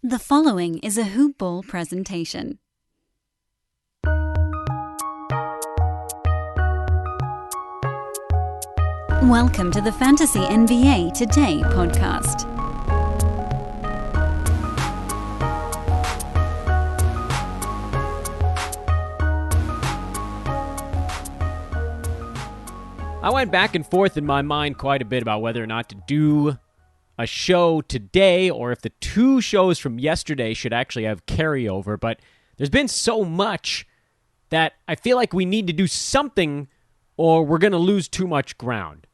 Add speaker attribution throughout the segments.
Speaker 1: The following is a Hoop Ball presentation. Welcome to the Fantasy NBA Today podcast.
Speaker 2: I went back and forth in my mind quite a bit about whether or not to do a show today or if the two shows from yesterday should actually have carryover, but there's been so much that I feel like we need to do something or we're going to lose too much ground.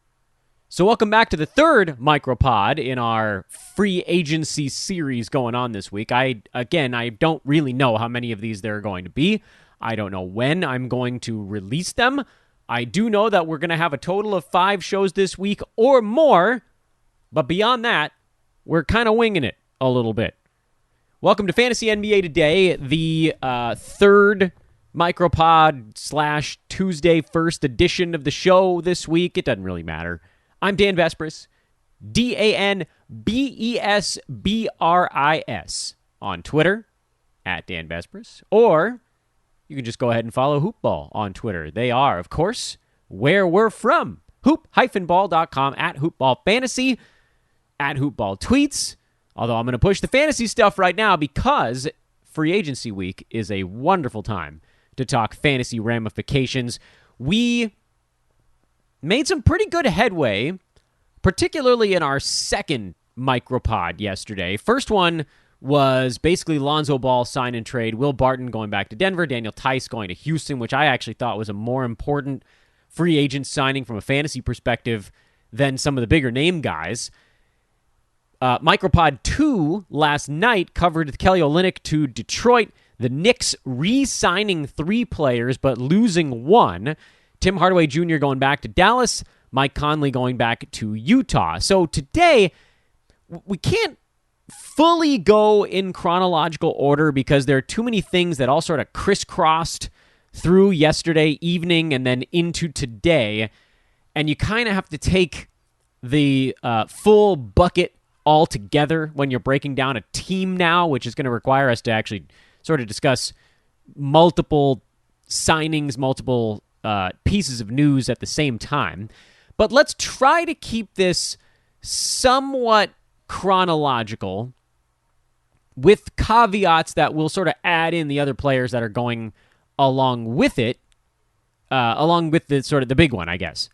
Speaker 2: So welcome back to the third micropod in our free agency series going on this week. I don't really know how many of these there are going to be. I don't know when I'm going to release them. I do know that we're going to have a total of 5 shows this week or more, but beyond that, we're kind of winging it a little bit. Welcome to Fantasy NBA Today, the third micropod / Tuesday first edition of the show this week. It doesn't really matter. I'm Dan Vespris, DANBESBRIS on Twitter, at Dan Vespris, or you can just go ahead and follow Hoopball on Twitter. They are, of course, where we're from. Hoop-ball.com, at HoopBallFantasy, at HoopBallTweets. Although I'm going to push the fantasy stuff right now because free agency week is a wonderful time to talk fantasy ramifications. We made some pretty good headway, particularly in our second micropod yesterday. First one was basically Lonzo Ball sign and trade, Will Barton going back to Denver, Daniel Tice going to Houston, which I actually thought was a more important free agent signing from a fantasy perspective than some of the bigger name guys. Micropod 2 last night covered Kelly Olynyk to Detroit, the Knicks re-signing 3 players but losing 1, Tim Hardaway Jr. going back to Dallas, Mike Conley going back to Utah. So today, we can't fully go in chronological order because there are too many things that all sort of crisscrossed through yesterday evening and then into today, and you kind of have to take the full bucket all together when you're breaking down a team now, which is going to require us to actually sort of discuss multiple signings, multiple pieces of news at the same time. But let's try to keep this somewhat chronological with caveats that will sort of add in the other players that are going along with it, along with the sort of the big one, I guess.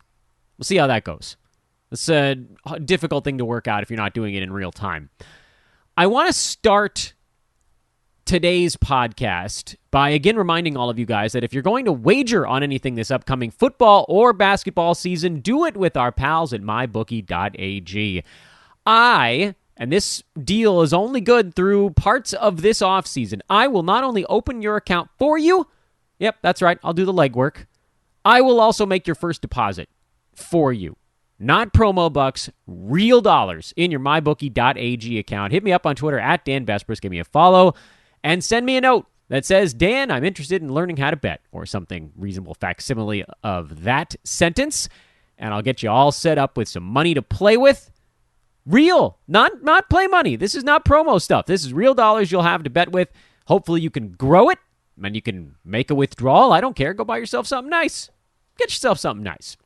Speaker 2: We'll see how that goes. It's a difficult thing to work out if you're not doing it in real time. I want to start today's podcast by again reminding all of you guys that if you're going to wager on anything this upcoming football or basketball season, do it with our pals at mybookie.ag. And this deal is only good through parts of this offseason, I will not only open your account for you, yep, that's right, I'll do the legwork, I will also make your first deposit for you. Not promo bucks, real dollars in your mybookie.ag account. Hit me up on Twitter at Dan Vespris, give me a follow, and send me a note that says, Dan, I'm interested in learning how to bet, or something reasonable facsimile of that sentence, and I'll get you all set up with some money to play with. Real, not play money. This is not promo stuff. This is real dollars you'll have to bet with. Hopefully you can grow it, and you can make a withdrawal. I don't care. Go buy yourself something nice. Get yourself something nice.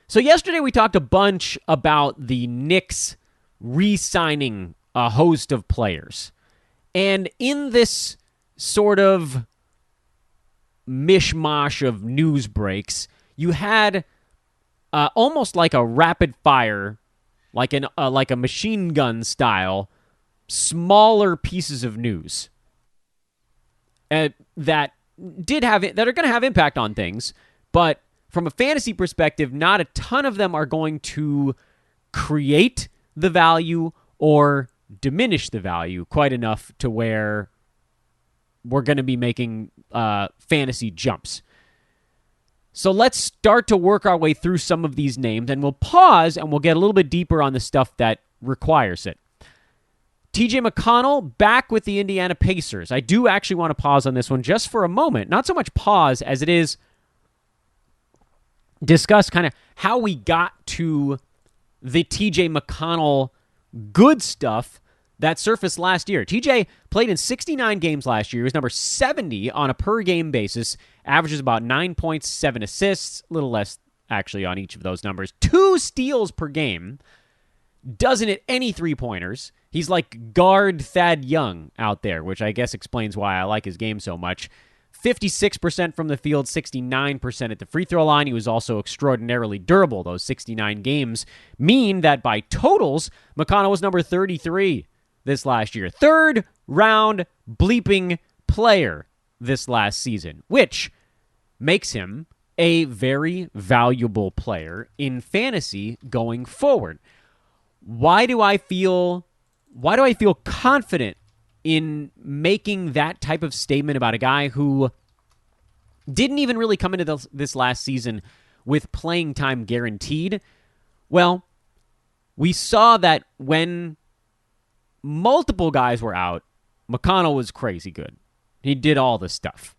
Speaker 2: So yesterday we talked a bunch about the Knicks re-signing a host of players. And in this sort of mishmash of news breaks, you had almost like a rapid fire, like a machine gun style, smaller pieces of news that are going to have impact on things, but from a fantasy perspective, not a ton of them are going to create the value or diminish the value quite enough to where we're going to be making fantasy jumps. So let's start to work our way through some of these names, and we'll pause and we'll get a little bit deeper on the stuff that requires it. TJ McConnell back with the Indiana Pacers. I do actually want to pause on this one just for a moment. Not so much pause as it is discuss kind of how we got to the TJ McConnell good stuff that surfaced last year. TJ played in 69 games last year. He was number 70 on a per-game basis, averages about 9 points, 7 assists, a little less actually on each of those numbers. 2 steals per game, doesn't hit any three-pointers. He's like guard Thad Young out there, which I guess explains why I like his game so much. 56% from the field, 69% at the free throw line. He was also extraordinarily durable. Those 69 games mean that by totals, McConnell was number 33 this last year. Third round bleeping player this last season, which makes him a very valuable player in fantasy going forward. Why do I feel confident in making that type of statement about a guy who didn't even really come into this last season with playing time guaranteed? Well, we saw that when multiple guys were out, McConnell was crazy good. He did all the stuff.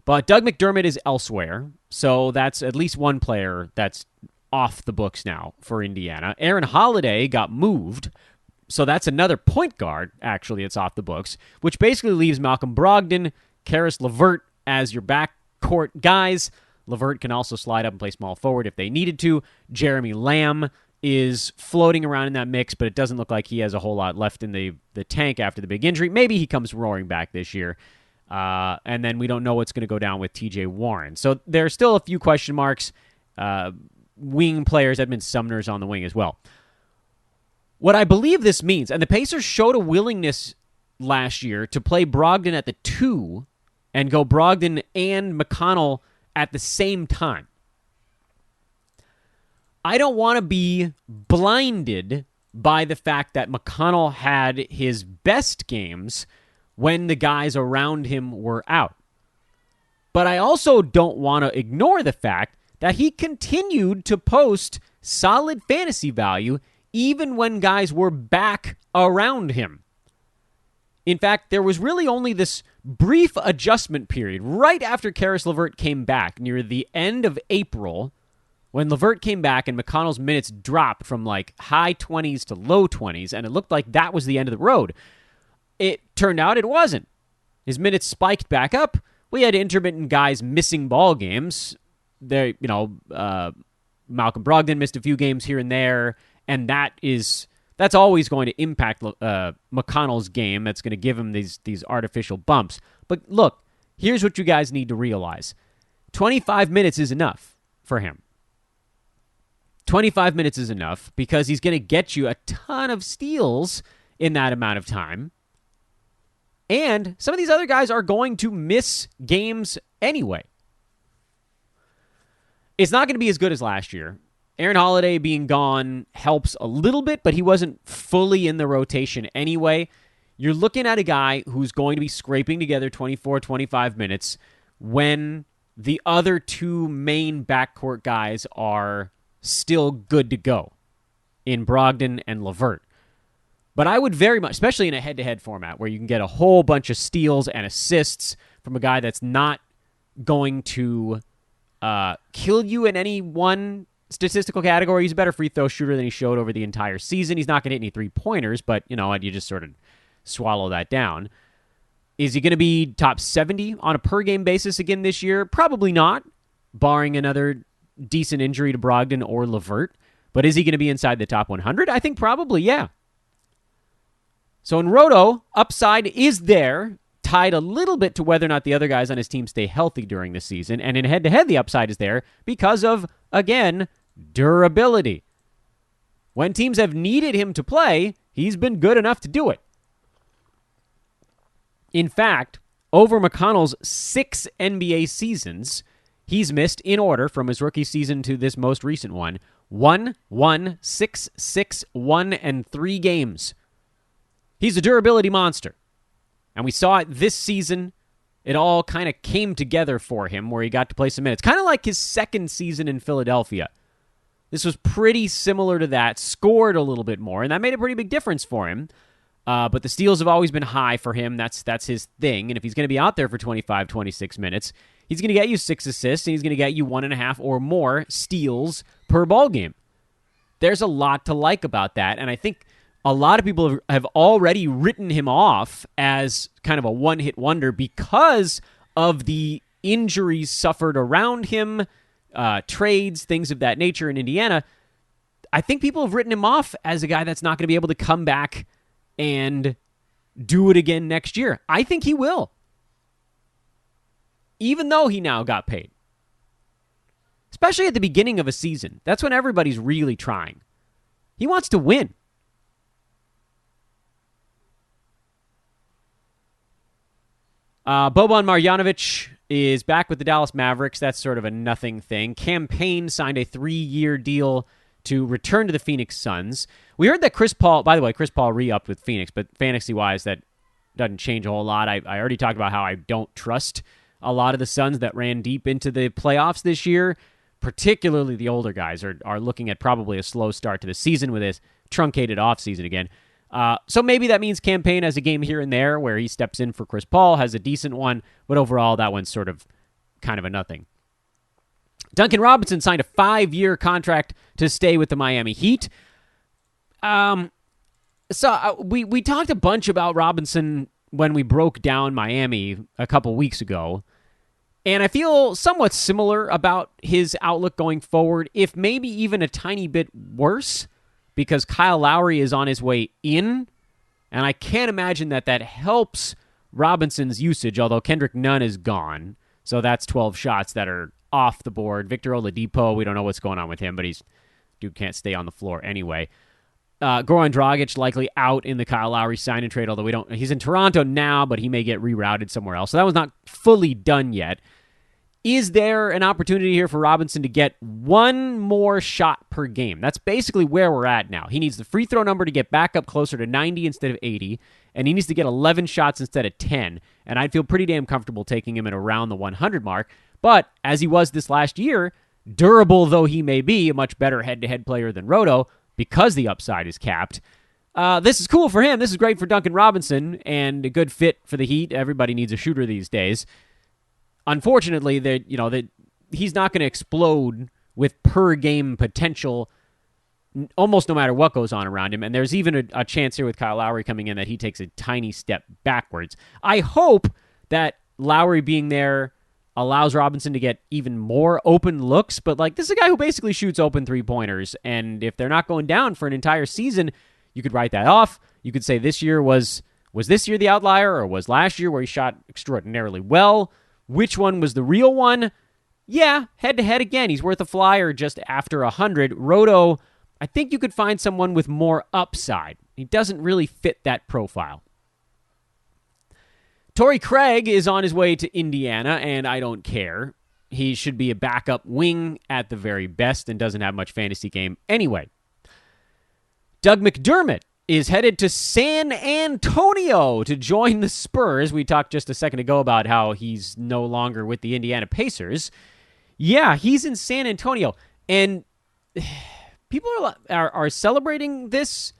Speaker 2: But Doug McDermott is elsewhere, so that's at least one player that's off the books now for Indiana. Aaron Holiday got moved, so that's another point guard, actually, that's off the books, which basically leaves Malcolm Brogdon, Karis LeVert as your backcourt guys. LeVert can also slide up and play small forward if they needed to. Jeremy Lamb is floating around in that mix, but it doesn't look like he has a whole lot left in the tank after the big injury. Maybe he comes roaring back this year. And then we don't know what's going to go down with TJ Warren. So there are still a few question marks. Wing players, Edmund Sumner's on the wing as well. What I believe this means, and the Pacers showed a willingness last year to play Brogdon at the 2 and go Brogdon and McConnell at the same time. I don't want to be blinded by the fact that McConnell had his best games when the guys around him were out. But I also don't want to ignore the fact that he continued to post solid fantasy value even when guys were back around him. In fact, there was really only this brief adjustment period right after Karis LeVert came back near the end of April when LeVert came back and McConnell's minutes dropped from like high 20s to low 20s, and it looked like that was the end of the road. It turned out it wasn't. His minutes spiked back up. We had intermittent guys missing ball games. Malcolm Brogdon missed a few games here and there, and that's always going to impact McConnell's game. That's going to give him these artificial bumps. But look, here's what you guys need to realize. 25 minutes is enough for him. 25 minutes is enough because he's going to get you a ton of steals in that amount of time. And some of these other guys are going to miss games anyway. It's not going to be as good as last year. Aaron Holiday being gone helps a little bit, but he wasn't fully in the rotation anyway. You're looking at a guy who's going to be scraping together 24, 25 minutes when the other two main backcourt guys are still good to go in Brogdon and LeVert. But I would very much, especially in a head-to-head format where you can get a whole bunch of steals and assists from a guy that's not going to kill you in any one statistical category. He's a better free throw shooter than he showed over the entire season. He's not going to hit any three-pointers, but you just sort of swallow that down. Is he going to be top 70 on a per-game basis again this year? Probably not, barring another decent injury to Brogdon or LeVert. But is he going to be inside the top 100? I think probably, yeah. So in Roto, upside is there, tied a little bit to whether or not the other guys on his team stay healthy during the season. And in head-to-head, the upside is there because of, again, durability. When teams have needed him to play, he's been good enough to do it. In fact, over McConnell's 6 NBA seasons, he's missed in order from his rookie season to this most recent one, 1, 1, 6, 6, 1, and 3 games. He's a durability monster. And we saw it this season. It all kind of came together for him where he got to play some minutes. Kind of like his second season in Philadelphia. This was pretty similar to that. Scored a little bit more, and that made a pretty big difference for him. But the steals have always been high for him. That's his thing. And if he's going to be out there for 25, 26 minutes, he's going to get you 6 assists, and he's going to get you 1.5 or more steals per ball game. There's a lot to like about that, and I think a lot of people have already written him off as kind of a one-hit wonder because of the injuries suffered around him, trades, things of that nature in Indiana. I think people have written him off as a guy that's not going to be able to come back and do it again next year. I think he will, even though he now got paid. Especially at the beginning of a season. That's when everybody's really trying. He wants to win. Boban Marjanovic is back with the Dallas Mavericks. That's sort of a nothing thing. Campaign signed a 3-year deal to return to the Phoenix Suns. We heard that Chris Paul, by the way, Chris Paul re-upped with Phoenix, but fantasy-wise, that doesn't change a whole lot. I already talked about how I don't trust a lot of the Suns that ran deep into the playoffs this year. Particularly the older guys are looking at probably a slow start to the season with this truncated offseason again. So maybe that means Campaign has a game here and there where he steps in for Chris Paul, has a decent one, but overall that one's sort of kind of a nothing. Duncan Robinson signed a 5-year contract to stay with the Miami Heat. We talked a bunch about Robinson when we broke down Miami a couple weeks ago. And I feel somewhat similar about his outlook going forward, if maybe even a tiny bit worse, because Kyle Lowry is on his way in, and I can't imagine that helps Robinson's usage, although Kendrick Nunn is gone, so that's 12 shots that are off the board. Victor Oladipo, we don't know what's going on with him, but dude can't stay on the floor anyway. Goran Dragic likely out in the Kyle Lowry sign and trade, although he's in Toronto now, but he may get rerouted somewhere else. So that was not fully done yet. Is there an opportunity here for Robinson to get one more shot per game? That's basically where we're at now. He needs the free throw number to get back up closer to 90 instead of 80, and he needs to get 11 shots instead of 10, and I'd feel pretty damn comfortable taking him at around the 100 mark. But as he was this last year, durable though he may be, a much better head-to-head player than Roto, because the upside is capped. This is cool for him. This is great for Duncan Robinson and a good fit for the Heat. Everybody needs a shooter these days. Unfortunately, he's not going to explode with per-game potential almost no matter what goes on around him. And there's even a chance here with Kyle Lowry coming in that he takes a tiny step backwards. I hope that Lowry being there allows Robinson to get even more open looks, but this is a guy who basically shoots open three-pointers, and if they're not going down for an entire season, you could write that off. You could say this year was this year the outlier, or was last year where he shot extraordinarily well? Which one was the real one? Yeah, head-to-head again, he's worth a flyer just after 100. Roto, I think you could find someone with more upside. He doesn't really fit that profile. Torrey Craig is on his way to Indiana, and I don't care. He should be a backup wing at the very best and doesn't have much fantasy game anyway. Doug McDermott is headed to San Antonio to join the Spurs. We talked just a second ago about how he's no longer with the Indiana Pacers. Yeah, he's in San Antonio, and people are celebrating this.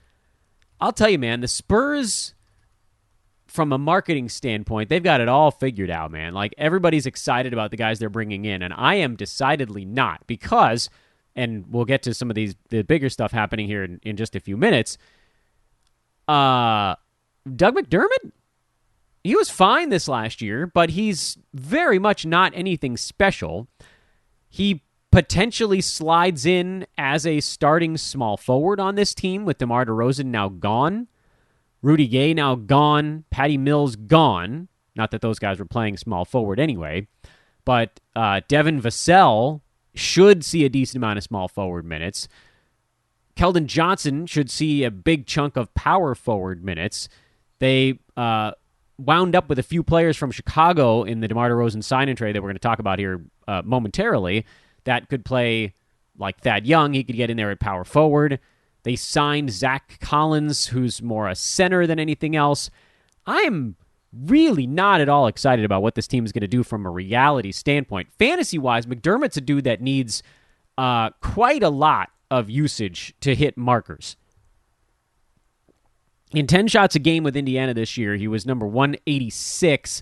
Speaker 2: I'll tell you, man, the Spurs, from a marketing standpoint, they've got it all figured out, man. Everybody's excited about the guys they're bringing in, and I am decidedly not, because, and we'll get to some of the bigger stuff happening here in just a few minutes, Doug McDermott, he was fine this last year, but he's very much not anything special. He potentially slides in as a starting small forward on this team with DeMar DeRozan now gone. Rudy Gay now gone. Patty Mills gone. Not that those guys were playing small forward anyway. But Devin Vassell should see a decent amount of small forward minutes. Keldon Johnson should see a big chunk of power forward minutes. They wound up with a few players from Chicago in the DeMar DeRozan sign-and trade that we're going to talk about here momentarily that could play like Thad Young. He could get in there at power forward. They signed Zach Collins, who's more a center than anything else. I'm really not at all excited about what this team is going to do from a reality standpoint. Fantasy-wise, McDermott's a dude that needs quite a lot of usage to hit markers. In 10 shots a game with Indiana this year, he was number 186,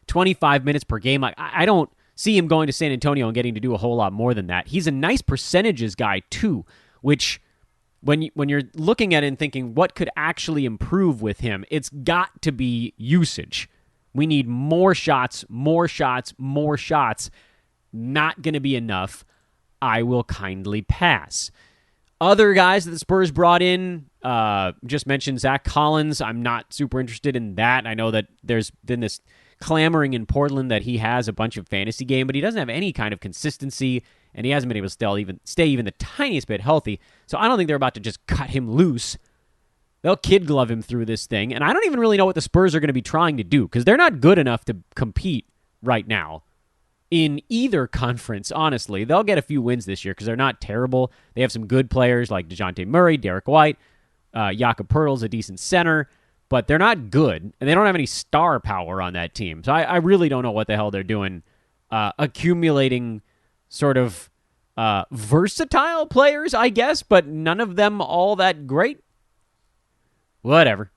Speaker 2: 25 minutes per game. I don't see him going to San Antonio and getting to do a whole lot more than that. He's a nice percentages guy, too, which when you're looking at it and thinking what could actually improve with him, it's got to be usage. We need more shots, more shots, more shots. Not going to be enough. I will kindly pass. Other guys that the Spurs brought in, just mentioned Zach Collins. I'm not super interested in that. I know that there's been this clamoring in Portland that he has a bunch of fantasy game, but he doesn't have any kind of consistency, and he hasn't been able to stay even the tiniest bit healthy. So I don't think they're about to just cut him loose. They'll kid glove him through this thing, and I don't even really know what the Spurs are going to be trying to do because they're not good enough to compete right now in either conference, honestly. They'll get a few wins this year because they're not terrible. They have some good players like DeJounte Murray, Derek White, Jakob Poeltl's a decent center, but they're not good, and they don't have any star power on that team. So I really don't know what the hell they're doing, accumulating sort of versatile players, I guess, but none of them all that great. Whatever.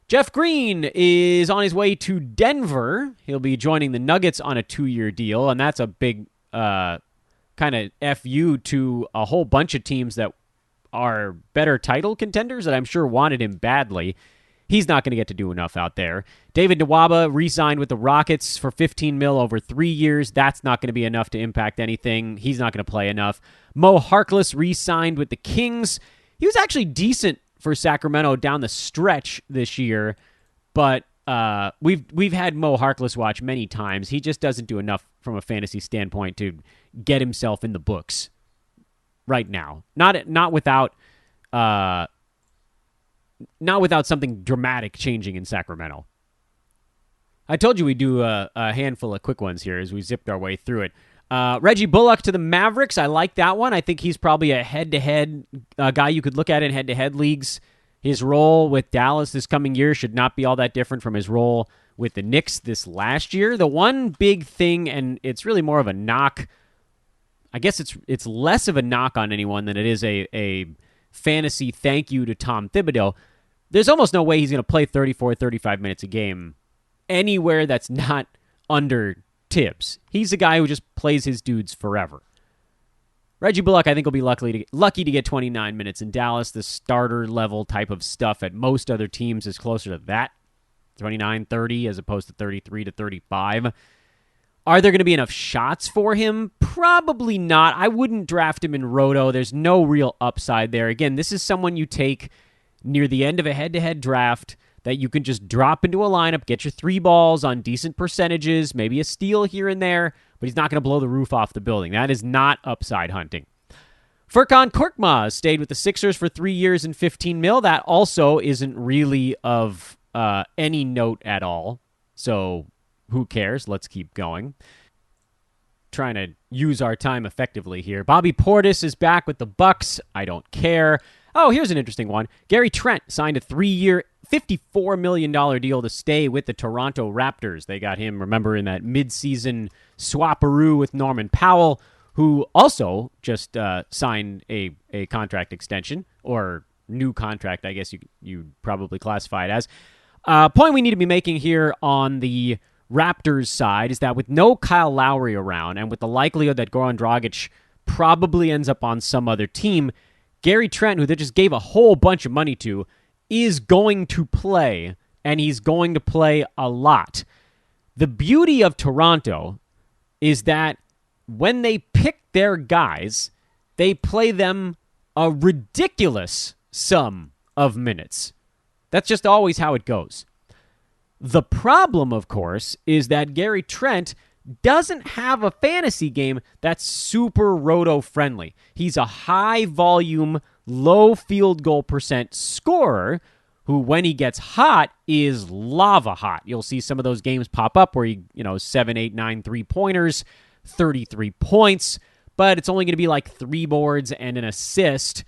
Speaker 2: Jeff Green is on his way to Denver. He'll be joining the Nuggets on a 2-year deal, and that's a big kind of FU to a whole bunch of teams that are better title contenders that I'm sure wanted him badly. He's not going to get to do enough out there. David Nwaba re-signed with the Rockets for $15 million over 3 years. That's not going to be enough to impact anything. He's not going to play enough. Mo Harkless re-signed with the Kings. He was actually decent for Sacramento down the stretch this year, but we've had Mo Harkless watch many times. He just doesn't do enough from a fantasy standpoint to get himself in the books right now. Not without something dramatic changing in Sacramento. I told you we'd do a handful of quick ones here as we zipped our way through it. Reggie Bullock to the Mavericks. I like that one. I think he's probably a head-to-head guy you could look at in head-to-head leagues. His role with Dallas this coming year should not be all that different from his role with the Knicks this last year. The one big thing, and it's really more of a knock, I guess it's less of a knock on anyone than it is a fantasy thank you to Tom Thibodeau. There's almost no way he's going to play 34, 35 minutes a game anywhere that's not under Tibbs. He's a guy who just plays his dudes forever. Reggie Bullock, I think, will be lucky to get 29 minutes in Dallas. The starter level type of stuff at most other teams is closer to that, 29, 30, as opposed to 33 to 35. Are there going to be enough shots for him? Probably not. I wouldn't draft him in Roto. There's no real upside there. Again, this is someone you take near the end of a head-to-head draft that you can just drop into a lineup, get your 3 balls on decent percentages, maybe a steal here and there, but he's not going to blow the roof off the building. That is not upside hunting. Furkan Korkmaz stayed with the Sixers for 3 years and $15 million. That also isn't really of any note at all. So who cares? Let's keep going. Trying to use our time effectively here. Bobby Portis is back with the Bucks. I don't care. Oh, here's an interesting one. Gary Trent signed a 3-year, $54 million deal to stay with the Toronto Raptors. They got him, remember, in that midseason swapperoo with Norman Powell, who also just signed a contract extension, or new contract, I guess you probably classify it as. Point we need to be making here on the Raptors side is that with no Kyle Lowry around, and with the likelihood that Goran Dragic probably ends up on some other team, Gary Trent, who they just gave a whole bunch of money to, is going to play, and he's going to play a lot. The beauty of Toronto is that when they pick their guys, they play them a ridiculous sum of minutes. That's just always how it goes. The problem, of course, is that Gary Trent doesn't have a fantasy game that's super roto-friendly. He's a high-volume, low field goal percent scorer who, when he gets hot, is lava hot. You'll see some of those games pop up where 7, 8, 9 3-pointers, 33 points, but it's only going to be like 3 boards and an assist.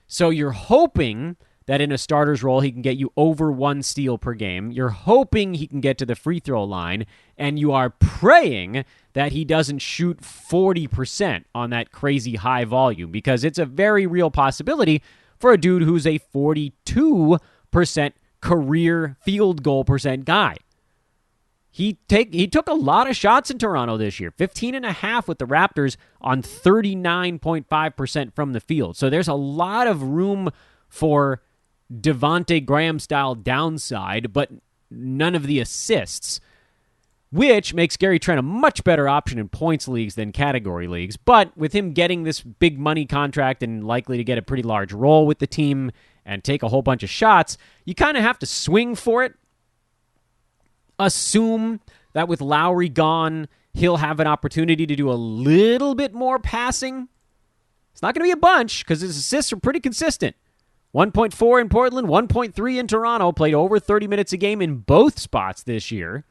Speaker 2: So you're hoping that in a starter's role, he can get you over 1 steal per game. You're hoping he can get to the free throw line, and you are praying that he doesn't shoot 40% on that crazy high volume, because it's a very real possibility for a dude who's a 42% career field goal percent guy. He took a lot of shots in Toronto this year, 15.5 with the Raptors on 39.5% from the field. So there's a lot of room for Devontae Graham-style downside, but none of the assists, which makes Gary Trent a much better option in points leagues than category leagues. But with him getting this big money contract and likely to get a pretty large role with the team and take a whole bunch of shots, you kind of have to swing for it. Assume that with Lowry gone, he'll have an opportunity to do a little bit more passing. It's not going to be a bunch because his assists are pretty consistent. 1.4 in Portland, 1.3 in Toronto, played over 30 minutes a game in both spots this year,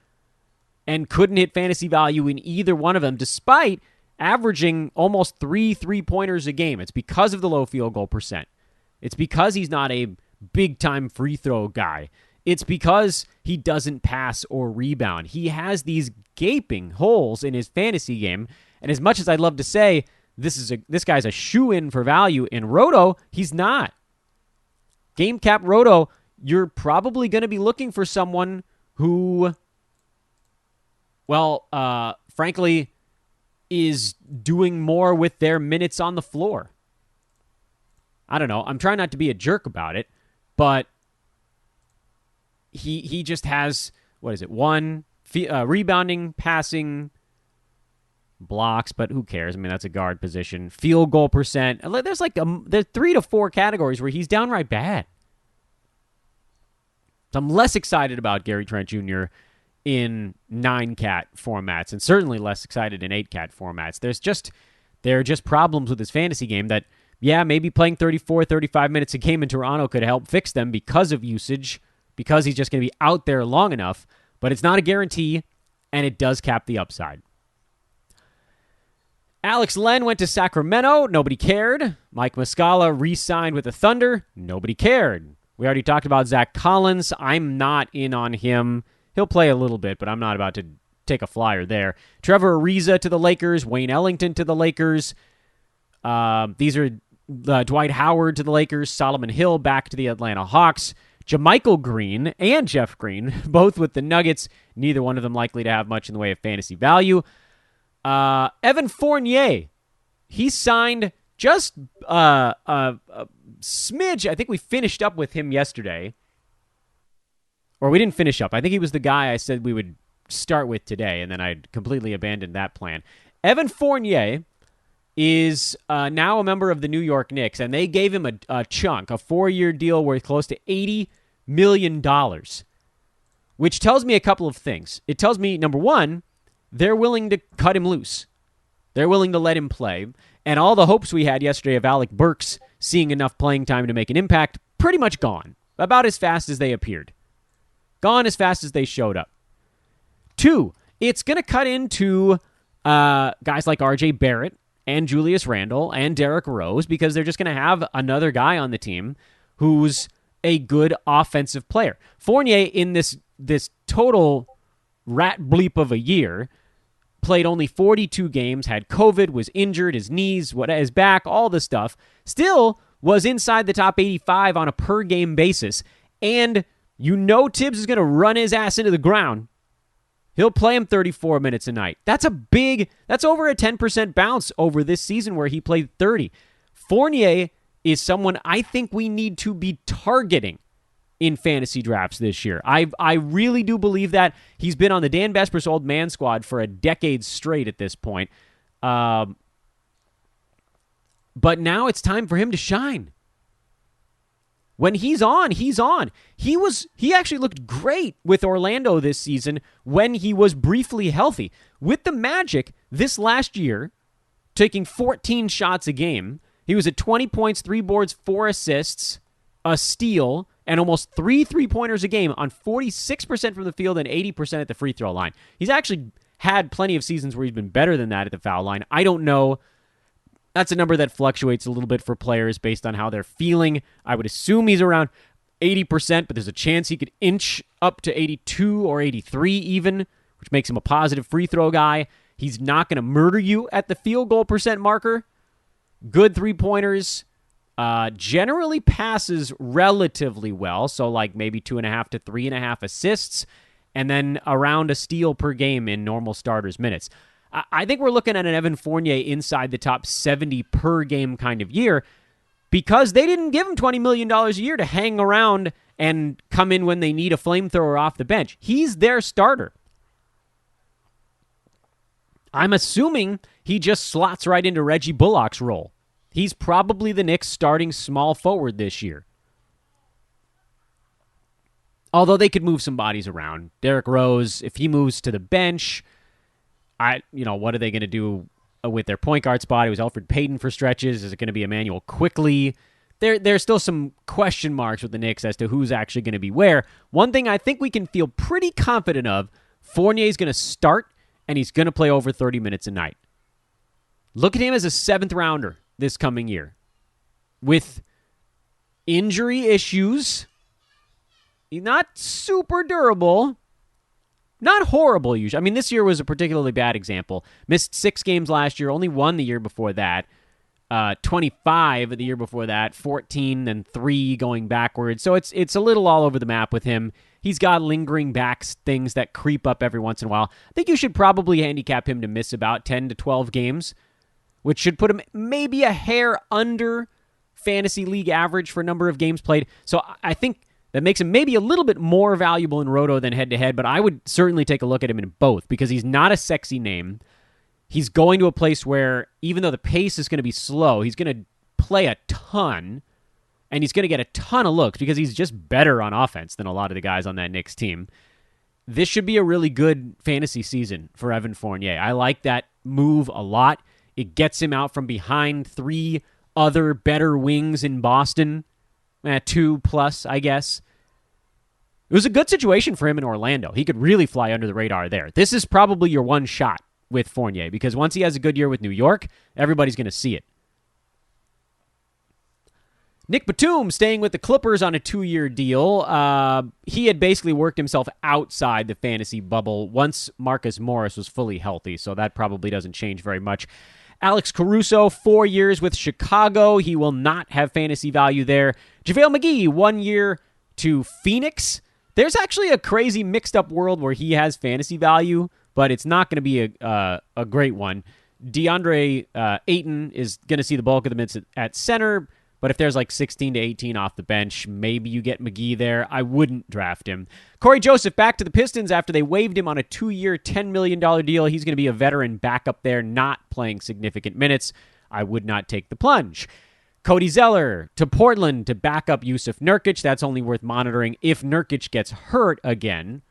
Speaker 2: and couldn't hit fantasy value in either one of them, despite averaging almost 3 3-pointers a game. It's because of the low field goal percent. It's because he's not a big-time free throw guy. It's because he doesn't pass or rebound. He has these gaping holes in his fantasy game, and as much as I'd love to say this guy's a shoo-in for value in Roto, he's not. Game cap Roto, you're probably going to be looking for someone who, frankly, is doing more with their minutes on the floor. I don't know. I'm trying not to be a jerk about it, but he just has, rebounding, passing, blocks, but who cares? I mean, that's a guard position. Field goal percent. There's there's 3 to 4 categories where he's downright bad. So I'm less excited about Gary Trent Jr. in 9-cat formats, and certainly less excited in 8-cat formats. There are just problems with his fantasy game that, maybe playing 34, 35 minutes a game in Toronto could help fix them because of usage, because he's just going to be out there long enough, but it's not a guarantee, and it does cap the upside. Alex Len went to Sacramento. Nobody cared. Mike Muscala re-signed with the Thunder. Nobody cared. We already talked about Zach Collins. I'm not in on him. He'll play a little bit, but I'm not about to take a flyer there. Trevor Ariza to the Lakers. Wayne Ellington to the Lakers. These are Dwight Howard to the Lakers. Solomon Hill back to the Atlanta Hawks. JaMychal Green and Jeff Green, both with the Nuggets. Neither one of them likely to have much in the way of fantasy value. Evan Fournier, he signed just a smidge. I think we finished up with him yesterday. Or we didn't finish up. I think he was the guy I said we would start with today, and then I completely abandoned that plan. Evan Fournier is now a member of the New York Knicks, and they gave him a chunk, a 4-year deal worth close to $80 million, which tells me a couple of things. It tells me, number one, they're willing to cut him loose. They're willing to let him play. And all the hopes we had yesterday of Alec Burks seeing enough playing time to make an impact, pretty much gone. About as fast as they appeared. Gone as fast as they showed up. 2, it's going to cut into guys like R.J. Barrett and Julius Randle and Derrick Rose, because they're just going to have another guy on the team who's a good offensive player. Fournier, in this total rat bleep of a year, played only 42 games, had COVID, was injured, his knees, his back, all this stuff, still was inside the top 85 on a per-game basis, and Tibbs is going to run his ass into the ground. He'll play him 34 minutes a night. That's over a 10% bounce over this season where he played 30. Fournier is someone I think we need to be targeting in fantasy drafts this year. I really do believe that. He's been on the Dan Besbris old man squad for a decade straight at this point. But now it's time for him to shine. When he's on, he's on. He actually looked great with Orlando this season when he was briefly healthy. With the Magic this last year, taking 14 shots a game, he was at 20 points, 3 boards, 4 assists, a steal, and almost 3 3-pointers a game on 46% from the field and 80% at the free throw line. He's actually had plenty of seasons where he's been better than that at the foul line. I don't know. That's a number that fluctuates a little bit for players based on how they're feeling. I would assume he's around 80%, but there's a chance he could inch up to 82 or 83 even, which makes him a positive free throw guy. He's not going to murder you at the field goal percent marker. Good 3-pointers. Generally passes relatively well, so like maybe 2.5 to 3.5 assists, and then around a steal per game in normal starters minutes. I think we're looking at an Evan Fournier inside the top 70 per game kind of year because they didn't give him $20 million a year to hang around and come in when they need a flamethrower off the bench. He's their starter. I'm assuming he just slots right into Reggie Bullock's role. He's probably the Knicks' starting small forward this year. Although they could move some bodies around. Derrick Rose, if he moves to the bench, what are they going to do with their point guard spot? It was Elfrid Payton for stretches. Is it going to be Emmanuel Quickley? There's still some question marks with the Knicks as to who's actually going to be where. One thing I think we can feel pretty confident of, Fournier's going to start, and he's going to play over 30 minutes a night. Look at him as a 7th rounder this coming year. With injury issues, he's not super durable, not horrible usually. I mean, this year was a particularly bad example. Missed 6 games last year, only 1 the year before that. 25 the year before that, 14 and 3 going backwards. So it's a little all over the map with him. He's got lingering back things that creep up every once in a while. I think you should probably handicap him to miss about 10 to 12 games, which should put him maybe a hair under fantasy league average for number of games played. So I think that makes him maybe a little bit more valuable in Roto than head-to-head, but I would certainly take a look at him in both because he's not a sexy name. He's going to a place where, even though the pace is going to be slow, he's going to play a ton, and he's going to get a ton of looks because he's just better on offense than a lot of the guys on that Knicks team. This should be a really good fantasy season for Evan Fournier. I like that move a lot. It gets him out from behind 3 other better wings in Boston. 2 plus, I guess. It was a good situation for him in Orlando. He could really fly under the radar there. This is probably your one shot with Fournier because once he has a good year with New York, everybody's going to see it. Nick Batum staying with the Clippers on a 2-year deal. He had basically worked himself outside the fantasy bubble once Marcus Morris was fully healthy, so that probably doesn't change very much. Alex Caruso, 4 years with Chicago. He will not have fantasy value there. JaVale McGee, 1 year to Phoenix. There's actually a crazy mixed-up world where he has fantasy value, but it's not going to be a great one. DeAndre Ayton is going to see the bulk of the minutes at center, but if there's like 16 to 18 off the bench, maybe you get McGee there. I wouldn't draft him. Corey Joseph back to the Pistons after they waived him on a 2-year, $10 million deal. He's going to be a veteran backup there, not playing significant minutes. I would not take the plunge. Cody Zeller to Portland to back up Yusuf Nurkic. That's only worth monitoring if Nurkic gets hurt again.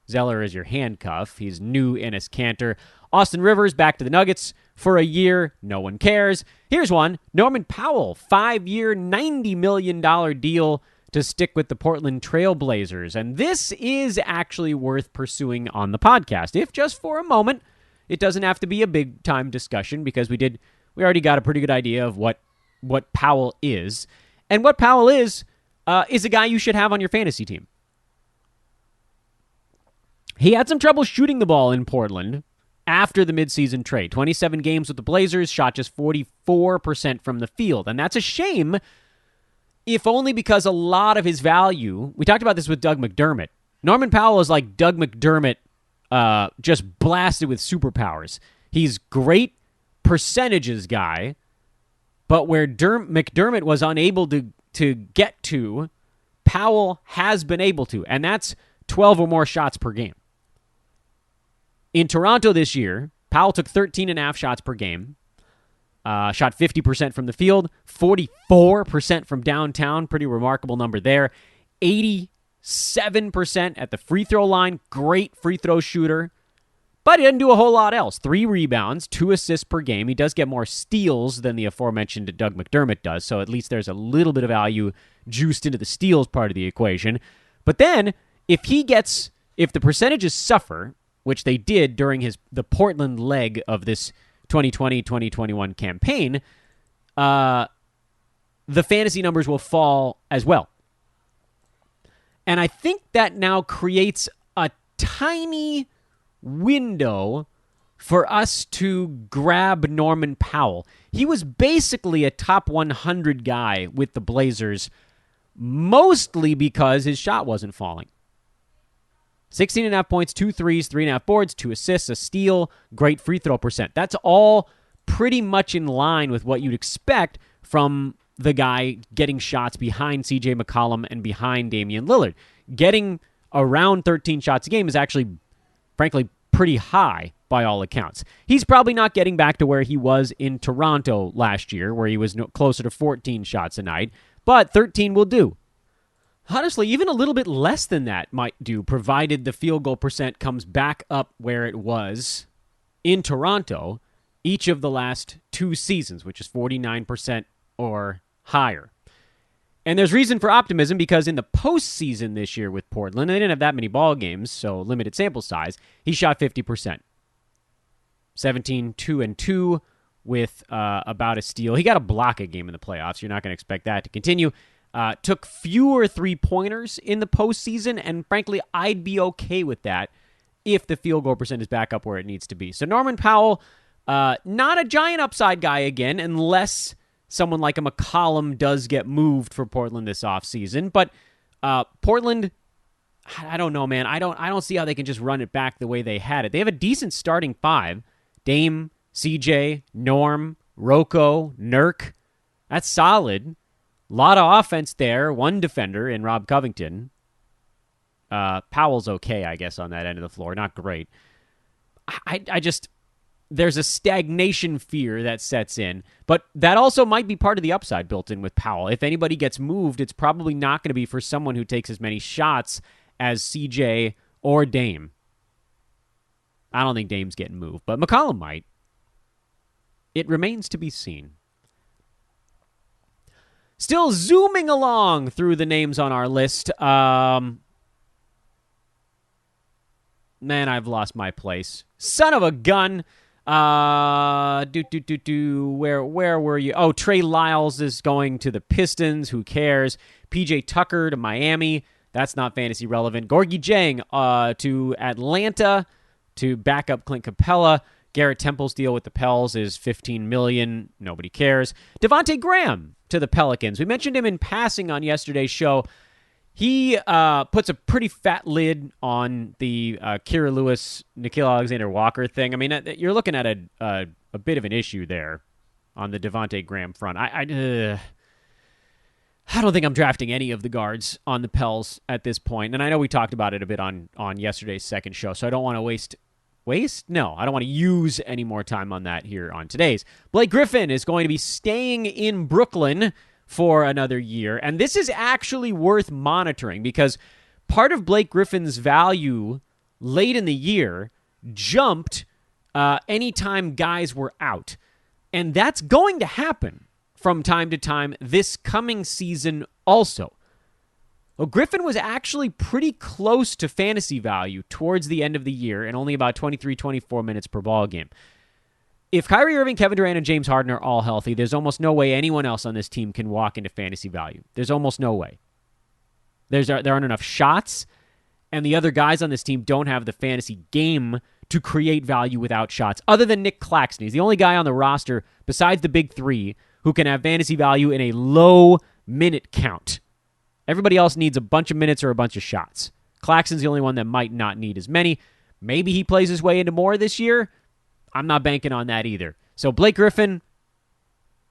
Speaker 2: Zeller is your handcuff. He's new Enes Kanter. Austin Rivers back to the Nuggets for a year. No one cares. Here's one. Norman Powell, 5-year, $90 million deal to stick with the Portland Trail Blazers. And this is actually worth pursuing on the podcast, if just for a moment. It doesn't have to be a big-time discussion because we already got a pretty good idea of what Powell is. And what Powell is a guy you should have on your fantasy team. He had some trouble shooting the ball in Portland after the midseason trade. 27 games with the Blazers, shot just 44% from the field. And that's a shame, if only because a lot of his value, we talked about this with Doug McDermott. Norman Powell is like Doug McDermott just blasted with superpowers. He's great percentages guy, but where McDermott was unable to get to, Powell has been able to, and that's 12 or more shots per game. In Toronto this year, Powell took 13.5 shots per game, shot 50% from the field, 44% from downtown, pretty remarkable number there, 87% at the free throw line, great free throw shooter, but he didn't do a whole lot else. 3 rebounds, 2 assists per game. He does get more steals than the aforementioned Doug McDermott does, so at least there's a little bit of value juiced into the steals part of the equation. But then, if the percentages suffer, which they did during the Portland leg of this 2020-2021 campaign, the fantasy numbers will fall as well. And I think that now creates a tiny window for us to grab Norman Powell. He was basically a top 100 guy with the Blazers, mostly because his shot wasn't falling. 16.5 points, 2 threes, 3.5 boards, 2 assists, a steal, great free throw percent. That's all pretty much in line with what you'd expect from the guy getting shots behind C.J. McCollum and behind Damian Lillard. Getting around 13 shots a game is actually, frankly, pretty high by all accounts. He's probably not getting back to where he was in Toronto last year, where he was closer to 14 shots a night, but 13 will do. Honestly, even a little bit less than that might do, provided the field goal percent comes back up where it was in Toronto each of the last 2 seasons, which is 49% or higher. And there's reason for optimism because in the postseason this year with Portland, they didn't have that many ball games, so limited sample size, he shot 50%. 17, 2 and 2 with about a steal. He got a block a game in the playoffs. You're not going to expect that to continue. Took fewer three-pointers in the postseason, and frankly, I'd be okay with that if the field goal percent is back up where it needs to be. So Norman Powell, not a giant upside guy again, unless someone like a McCollum does get moved for Portland this offseason. But Portland, I don't know, man. I don't see how they can just run it back the way they had it. They have a decent starting 5. Dame, CJ, Norm, Rocco, Nurk. That's solid. A lot of offense there. One defender in Rob Covington. Powell's okay, I guess, on that end of the floor. Not great. I just... There's a stagnation fear that sets in, but that also might be part of the upside built in with Powell. If anybody gets moved, it's probably not going to be for someone who takes as many shots as CJ or Dame. I don't think Dame's getting moved, but McCollum might. It remains to be seen. Still zooming along through the names on our list. Man, I've lost my place. Son of a gun. Where were you? Oh, Trey Lyles is going to the Pistons. Who cares? PJ Tucker to Miami. That's not fantasy relevant. Gorgie Jang to Atlanta to back up Clint Capella. Garrett Temple's deal with the Pels is $15 million. Nobody cares. Devontae Graham to the Pelicans. We mentioned him in passing on yesterday's show. He puts a pretty fat lid on the Kira Lewis, Nickeil Alexander-Walker thing. I mean, you're looking at a bit of an issue there on the Devontae Graham front. I don't think I'm drafting any of the guards on the Pels at this point. And I know we talked about it a bit on yesterday's second show, so I don't want to waste? No, I don't want to use any more time on that here on today's. Blake Griffin is going to be staying in Brooklyn for another year, and this is actually worth monitoring because part of Blake Griffin's value late in the year jumped anytime guys were out, and that's going to happen from time to time this coming season also. Well, Griffin was actually pretty close to fantasy value towards the end of the year and only about 23, 24 minutes per ball game. If Kyrie Irving, Kevin Durant, and James Harden are all healthy, there's almost no way anyone else on this team can walk into fantasy value. There's almost no way. There aren't enough shots, and the other guys on this team don't have the fantasy game to create value without shots, other than Nick Claxton. He's the only guy on the roster, besides the big three, who can have fantasy value in a low minute count. Everybody else needs a bunch of minutes or a bunch of shots. Claxton's the only one that might not need as many. Maybe he plays his way into more this year. I'm not banking on that either. So Blake Griffin,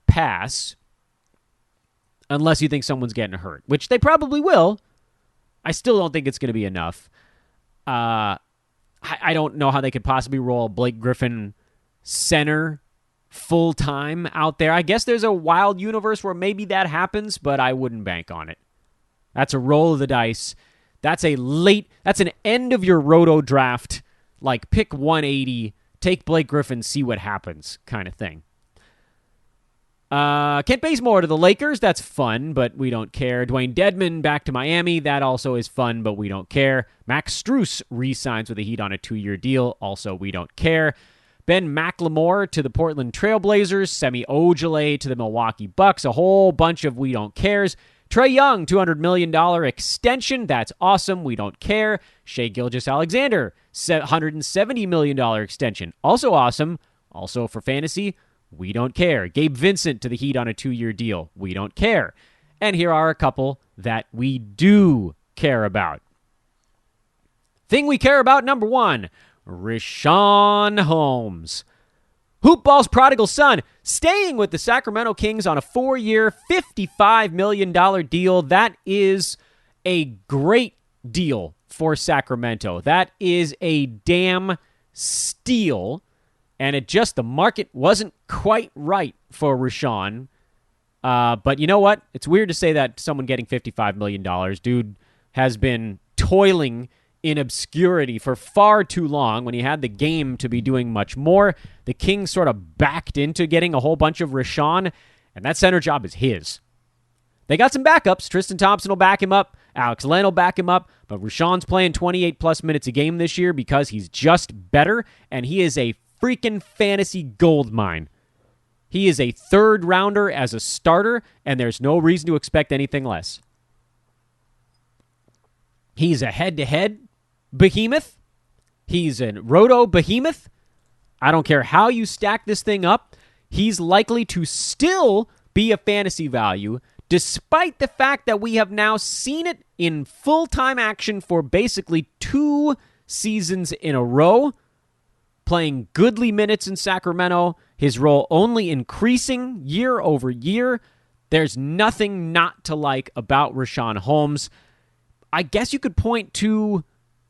Speaker 2: pass, unless you think someone's getting hurt, which they probably will. I still don't think it's going to be enough. I don't know how they could possibly roll Blake Griffin center full-time out there. I guess there's a wild universe where maybe that happens, but I wouldn't bank on it. That's a roll of the dice. That's an end of your roto draft, like pick 180, take Blake Griffin, see what happens kind of thing. Kent Bazemore to the Lakers. That's fun, but we don't care. Dwayne Dedmon back to Miami. That also is fun, but we don't care. Max Strus re-signs with the Heat on a 2-year deal. Also, we don't care. Ben McLemore to the Portland Trailblazers. Semi Ojeleye to the Milwaukee Bucks. A whole bunch of we don't cares. Trae Young, $200 million extension. That's awesome. We don't care. Shai Gilgeous-Alexander, $170 million extension. Also awesome. Also for fantasy, we don't care. Gabe Vincent to the Heat on a 2-year deal. We don't care. And here are a couple that we do care about. Thing we care about, number one, Richaun Holmes. Hoopball's prodigal son, staying with the Sacramento Kings on a 4-year, $55 million deal. That is a great deal for Sacramento. That is a damn steal. And the market wasn't quite right for Richaun. But you know what? It's weird to say that someone getting $55 million. Dude has been toiling in obscurity for far too long when he had the game to be doing much more. The Kings sort of backed into getting a whole bunch of Richaun, and that center job is his. They got some backups. Tristan Thompson will back him up. Alex Len will back him up. But Rashawn's playing 28-plus minutes a game this year because he's just better, and he is a freaking fantasy gold mine. He is a third-rounder as a starter, and there's no reason to expect anything less. He's a head-to-head behemoth. He's a roto behemoth. I don't care how you stack this thing up. He's likely to still be a fantasy value, despite the fact that we have now seen it in full-time action for basically 2 seasons in a row, playing goodly minutes in Sacramento, his role only increasing year over year. There's nothing not to like about Richaun Holmes. I guess you could point to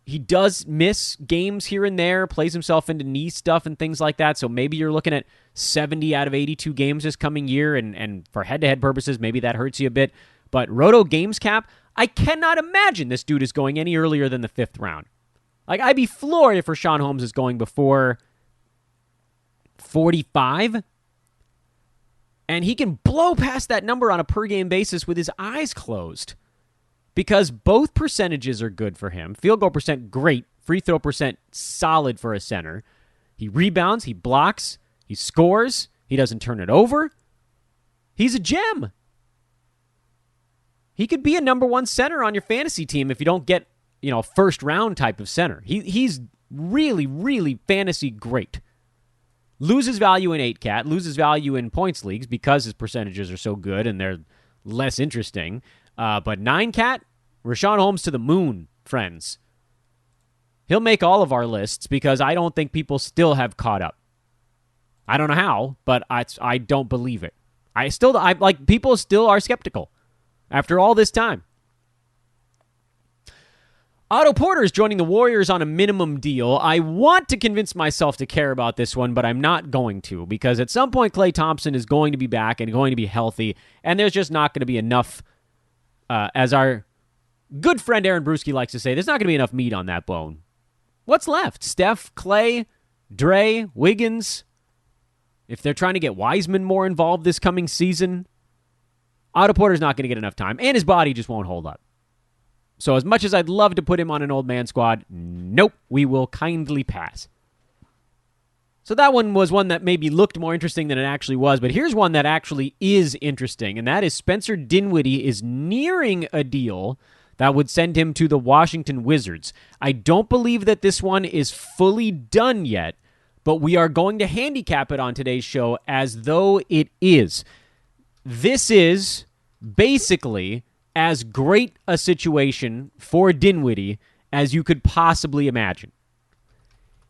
Speaker 2: he does miss games here and there, plays himself into knee stuff and things like that, so maybe you're looking at 70 out of 82 games this coming year, and for head-to-head purposes, maybe that hurts you a bit. But Roto Games Cap, I cannot imagine this dude is going any earlier than the 5th round. Like, I'd be floored if Richaun Holmes is going before 45, and he can blow past that number on a per-game basis with his eyes closed. Because both percentages are good for him. Field goal percent, great. Free throw percent, solid for a center. He rebounds, he blocks, he scores, he doesn't turn it over. He's a gem. He could be a number 1 center on your fantasy team if you don't get, a first-round type of center. He's really, really fantasy great. Loses value in 8-cat, loses value in points leagues because his percentages are so good and they're less interesting. But 9-cat, Richaun Holmes to the moon, friends. He'll make all of our lists because I don't think people still have caught up. I don't know how, but I don't believe it. People still are skeptical after all this time. Otto Porter is joining the Warriors on a minimum deal. I want to convince myself to care about this one, but I'm not going to, because at some point Klay Thompson is going to be back and going to be healthy, and there's just not going to be enough. As our good friend Aaron Brewski likes to say, there's not going to be enough meat on that bone. What's left? Steph, Klay, Dre, Wiggins. If they're trying to get Wiseman more involved this coming season, Otto Porter's not going to get enough time, and his body just won't hold up. So as much as I'd love to put him on an old man squad, nope, we will kindly pass. So that one was one that maybe looked more interesting than it actually was, but here's one that actually is interesting, and that is Spencer Dinwiddie is nearing a deal that would send him to the Washington Wizards. I don't believe that this one is fully done yet, but we are going to handicap it on today's show as though it is. This is basically as great a situation for Dinwiddie as you could possibly imagine.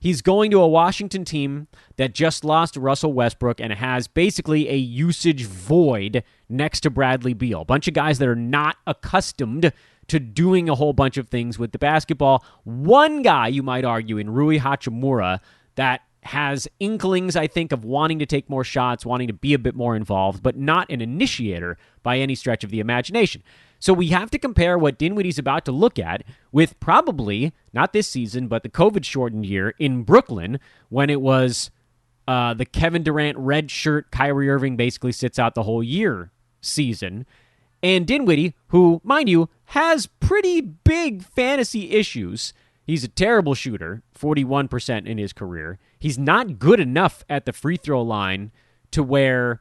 Speaker 2: He's going to a Washington team that just lost Russell Westbrook and has basically a usage void next to Bradley Beal. A bunch of guys that are not accustomed to doing a whole bunch of things with the basketball. One guy, you might argue, in Rui Hachimura that has inklings, I think, of wanting to take more shots, wanting to be a bit more involved, but not an initiator by any stretch of the imagination. So we have to compare what Dinwiddie's about to look at with probably, not this season, but the COVID-shortened year in Brooklyn when it was the Kevin Durant red shirt, Kyrie Irving basically sits out the whole year season. And Dinwiddie, who, mind you, has pretty big fantasy issues. He's a terrible shooter, 41% in his career. He's not good enough at the free throw line to where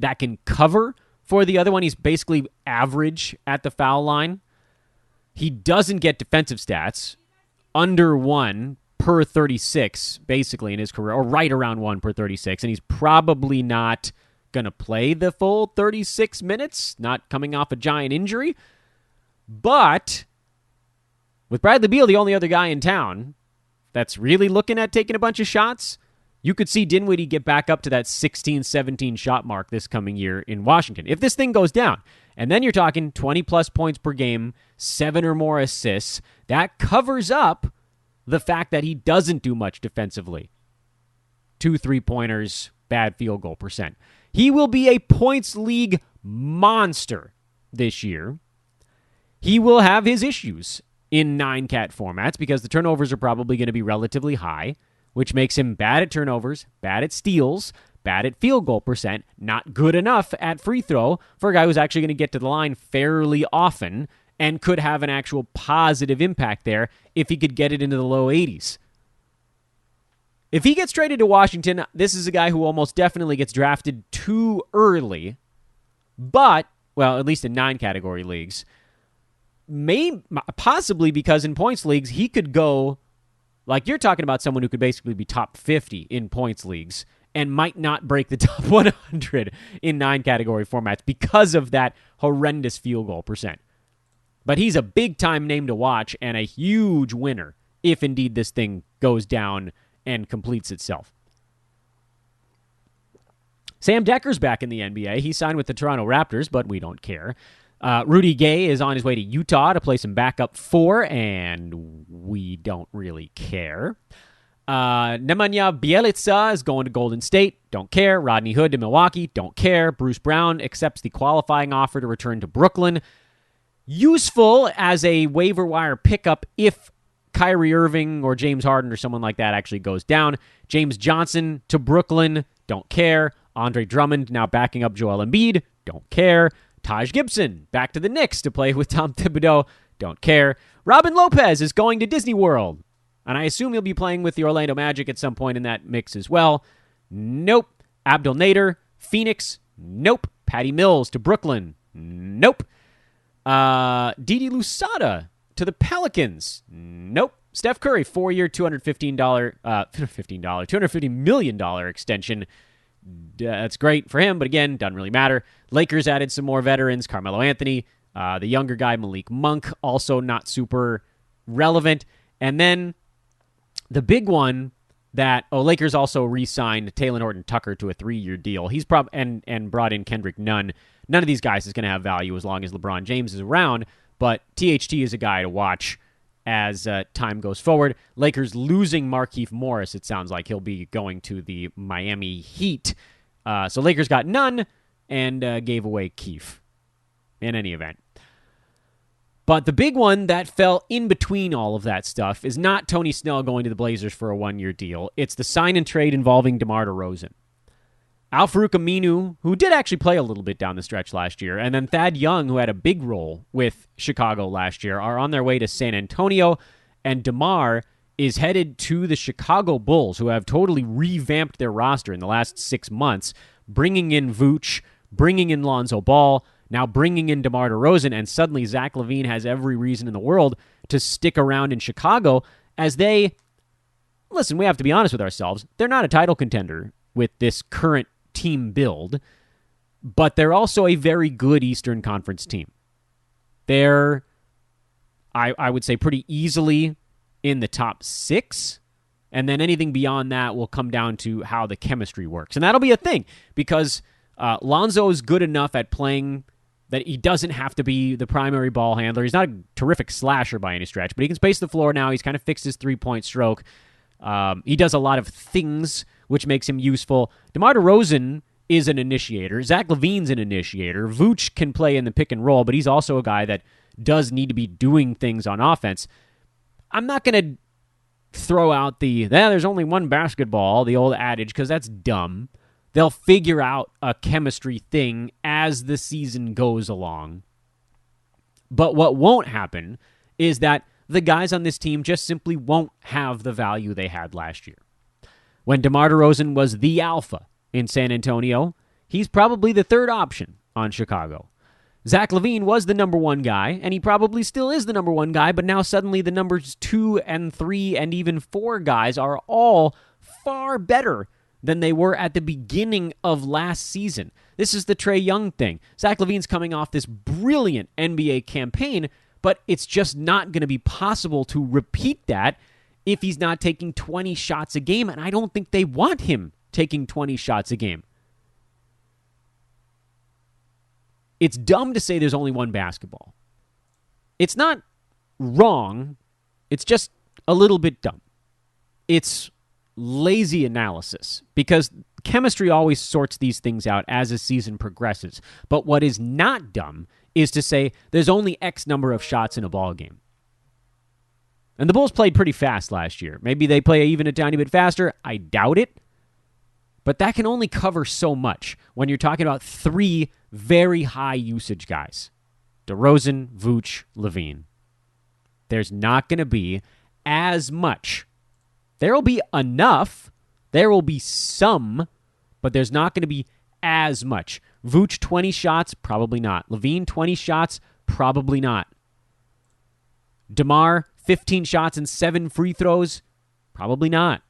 Speaker 2: that can cover for the other one. He's basically average at the foul line. He doesn't get defensive stats, under 1 per 36, basically, in his career, or right around 1 per 36, and he's probably not going to play the full 36 minutes, not coming off a giant injury. But With Bradley Beal, the only other guy in town that's really looking at taking a bunch of shots, you could see Dinwiddie get back up to that 16, 17 shot mark this coming year in Washington. If this thing goes down, and then you're talking 20-plus points per game, 7 or more assists, that covers up the fact that he doesn't do much defensively. 2 3-pointers, bad field goal percent. He will be a points league monster this year. He will have his issues in 9-cat formats because the turnovers are probably going to be relatively high, which makes him bad at turnovers, bad at steals, bad at field goal percent, not good enough at free throw for a guy who's actually going to get to the line fairly often and could have an actual positive impact there if he could get it into the low 80s. If he gets traded to Washington, this is a guy who almost definitely gets drafted too early, but, well, at least in 9-category leagues, possibly because in points leagues, he could go, like you're talking about someone who could basically be top 50 in points leagues and might not break the top 100 in 9-category formats because of that horrendous field goal percent. But he's a big-time name to watch and a huge winner if indeed this thing goes down and completes itself. Sam Decker's back in the NBA. He signed with the Toronto Raptors, but we don't care. Rudy Gay is on his way to Utah to play some backup 4, and we don't really care. Nemanja Bjelica is going to Golden State. Don't care. Rodney Hood to Milwaukee. Don't care. Bruce Brown accepts the qualifying offer to return to Brooklyn. Useful as a waiver wire pickup if Kyrie Irving or James Harden or someone like that actually goes down. James Johnson to Brooklyn. Don't care. Andre Drummond now backing up Joel Embiid. Don't care. Taj Gibson back to the Knicks to play with Tom Thibodeau. Don't care. Robin Lopez is going to Disney World. And I assume he'll be playing with the Orlando Magic at some point in that mix as well. Nope. Abdel Nader, Phoenix. Nope. Patty Mills to Brooklyn. Nope. Didi Lusada to the Pelicans. Nope. Steph Curry, 4-year, $250 million extension. That's great for him, but again, doesn't really matter. Lakers added some more veterans. Carmelo Anthony, the younger guy, Malik Monk, also not super relevant. And then the big one that, Lakers also re-signed Talen Horton-Tucker to a 3-year deal. He's and brought in Kendrick Nunn. None of these guys is going to have value as long as LeBron James is around, but THT is a guy to watch as time goes forward. Lakers losing Markieff Morris. It sounds like he'll be going to the Miami Heat. So Lakers got none and gave away Keefe in any event. But the big one that fell in between all of that stuff is not Tony Snell going to the Blazers for a 1-year deal. It's the sign and trade involving DeMar DeRozan. Al-Farouq Aminu, who did actually play a little bit down the stretch last year, and then Thad Young, who had a big role with Chicago last year, are on their way to San Antonio, and DeMar is headed to the Chicago Bulls, who have totally revamped their roster in the last 6 months, bringing in Vooch, bringing in Lonzo Ball, now bringing in DeMar DeRozan, and suddenly Zach LaVine has every reason in the world to stick around in Chicago as they, listen, we have to be honest with ourselves, they're not a title contender with this current team build, but they're also a very good Eastern Conference team. They're, I would say, pretty easily in the top 6, and then anything beyond that will come down to how the chemistry works. And that'll be a thing, because Lonzo is good enough at playing that he doesn't have to be the primary ball handler. He's not a terrific slasher by any stretch, but he can space the floor now. He's kind of fixed his three-point stroke. He does a lot of things, which makes him useful. DeMar DeRozan is an initiator. Zach LaVine's an initiator. Vooch can play in the pick and roll, but he's also a guy that does need to be doing things on offense. I'm not going to throw out there's only one basketball, the old adage, because that's dumb. They'll figure out a chemistry thing as the season goes along. But what won't happen is that the guys on this team just simply won't have the value they had last year. When DeMar DeRozan was the alpha in San Antonio, he's probably the third option on Chicago. Zach LaVine was the number 1 guy, and he probably still is the number 1 guy, but now suddenly the numbers 2 and 3 and even 4 guys are all far better than they were at the beginning of last season. This is the Trae Young thing. Zach LaVine's coming off this brilliant NBA campaign, But it's just not going to be possible to repeat that if he's not taking 20 shots a game, and I don't think they want him taking 20 shots a game. It's dumb to say there's only one basketball. It's not wrong. It's just a little bit dumb. It's lazy analysis because chemistry always sorts these things out as a season progresses. But what is not dumb is to say there's only X number of shots in a ball game. And the Bulls played pretty fast last year. Maybe they play even a tiny bit faster. I doubt it. But that can only cover so much when you're talking about three very high usage guys. DeRozan, Vooch, LaVine. There's not going to be as much. There will be enough. There will be some, but there's not going to be as much. Vooch, 20 shots? Probably not. LaVine, 20 shots? Probably not. DeMar, 15 shots and 7 free throws? Probably not.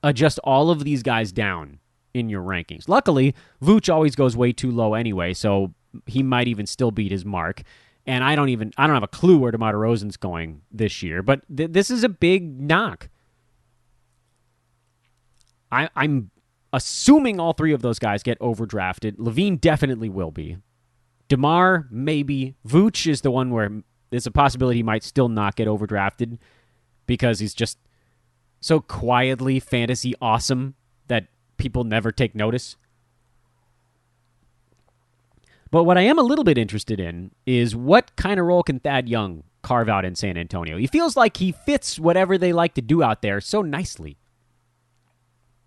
Speaker 2: Adjust all of these guys down in your rankings. Luckily, Vooch always goes way too low anyway, so he might even still beat his mark. And I don't have a clue where DeMar DeRozan's going this year, but this is a big knock. I'm assuming all three of those guys get overdrafted. LaVine definitely will be. DeMar, maybe. Vooch is the one where there's a possibility he might still not get overdrafted because he's just so quietly fantasy awesome that people never take notice. But what I am a little bit interested in is what kind of role can Thad Young carve out in San Antonio? He feels like he fits whatever they like to do out there so nicely.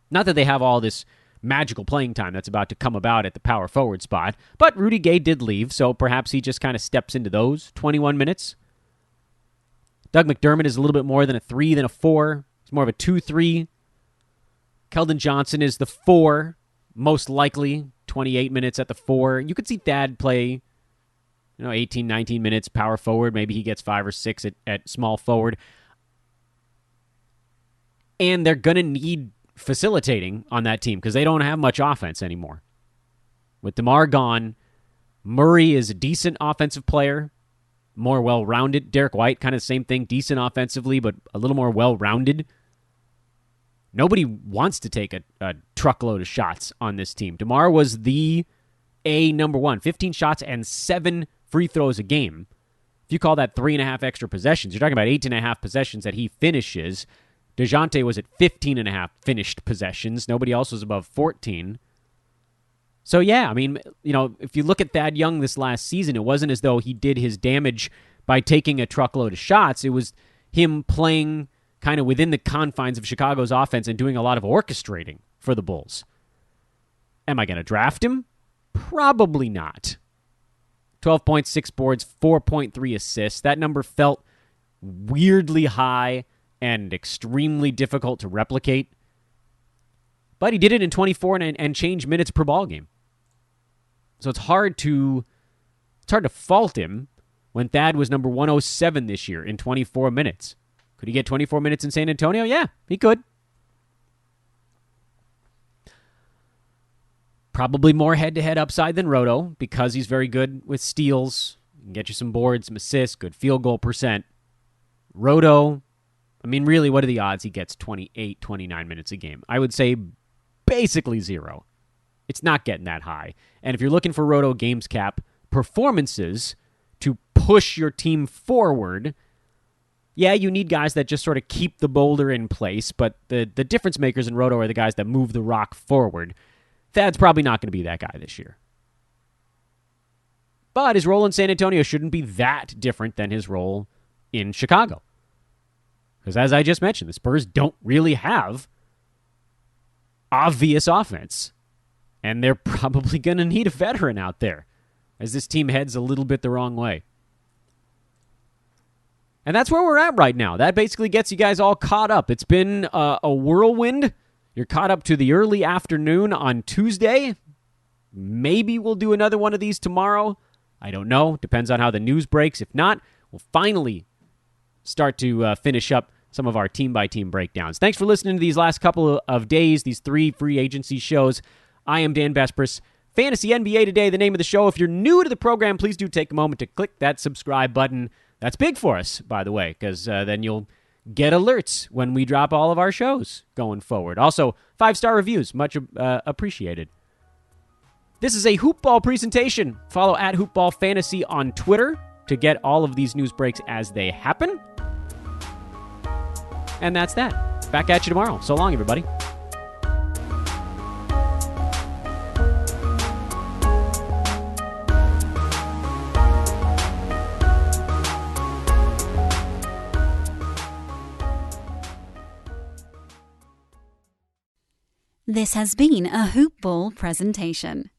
Speaker 2: Not that they have all this magical playing time that's about to come about at the power forward spot, but Rudy Gay did leave, so perhaps he just kind of steps into those 21 minutes. Doug McDermott is a little bit more than a 3 than a 4. He's more of a 2-3. Keldon Johnson is the 4, most likely, 28 minutes at the 4. You could see Thad play 18, 19 minutes power forward. Maybe he gets 5 or 6 at small forward. And they're going to need facilitating on that team because they don't have much offense anymore. With DeMar gone, Murray is a decent offensive player, more well-rounded. Derek White, kind of the same thing, decent offensively, but a little more well-rounded. Nobody wants to take a truckload of shots on this team. DeMar was the number one, 15 shots and 7 free throws a game. If you call that 3.5 extra possessions, you're talking about 8.5 possessions that he finishes. DeJounte was at 15.5 finished possessions. Nobody else was above 14. So, yeah, I mean, if you look at Thad Young this last season, it wasn't as though he did his damage by taking a truckload of shots. It was him playing kind of within the confines of Chicago's offense and doing a lot of orchestrating for the Bulls. Am I going to draft him? Probably not. 12.6 boards, 4.3 assists. That number felt weirdly high and extremely difficult to replicate. But he did it in 24 and change minutes per ball game. So it's hard to fault him when Thad was number 107 this year in 24 minutes. Could he get 24 minutes in San Antonio? Yeah, he could. Probably more head-to-head upside than Roto because he's very good with steals. He can get you some boards, some assists, good field goal percent. Roto, I mean, really, what are the odds he gets 28, 29 minutes a game? I would say basically 0. It's not getting that high. And if you're looking for Roto games cap performances to push your team forward, yeah, you need guys that just sort of keep the boulder in place, but the difference makers in Roto are the guys that move the rock forward. Thad's probably not going to be that guy this year. But his role in San Antonio shouldn't be that different than his role in Chicago. Because as I just mentioned, the Spurs don't really have obvious offense. And they're probably going to need a veteran out there as this team heads a little bit the wrong way. And that's where we're at right now. That basically gets you guys all caught up. It's been a whirlwind. You're caught up to the early afternoon on Tuesday. Maybe we'll do another one of these tomorrow. I don't know. Depends on how the news breaks. If not, we'll finally start to finish up some of our team-by-team breakdowns. Thanks for listening to these last couple of days, these 3 free agency shows. I am Dan Besbris. Fantasy NBA Today, the name of the show. If you're new to the program, please do take a moment to click that subscribe button. That's big for us, by the way, because then you'll get alerts when we drop all of our shows going forward. Also, 5-star reviews, much appreciated. This is a Hoopball presentation. Follow at Hoopball Fantasy on Twitter to get all of these news breaks as they happen. And that's that. Back at you tomorrow. So long, everybody.
Speaker 1: This has been a Hoopball presentation.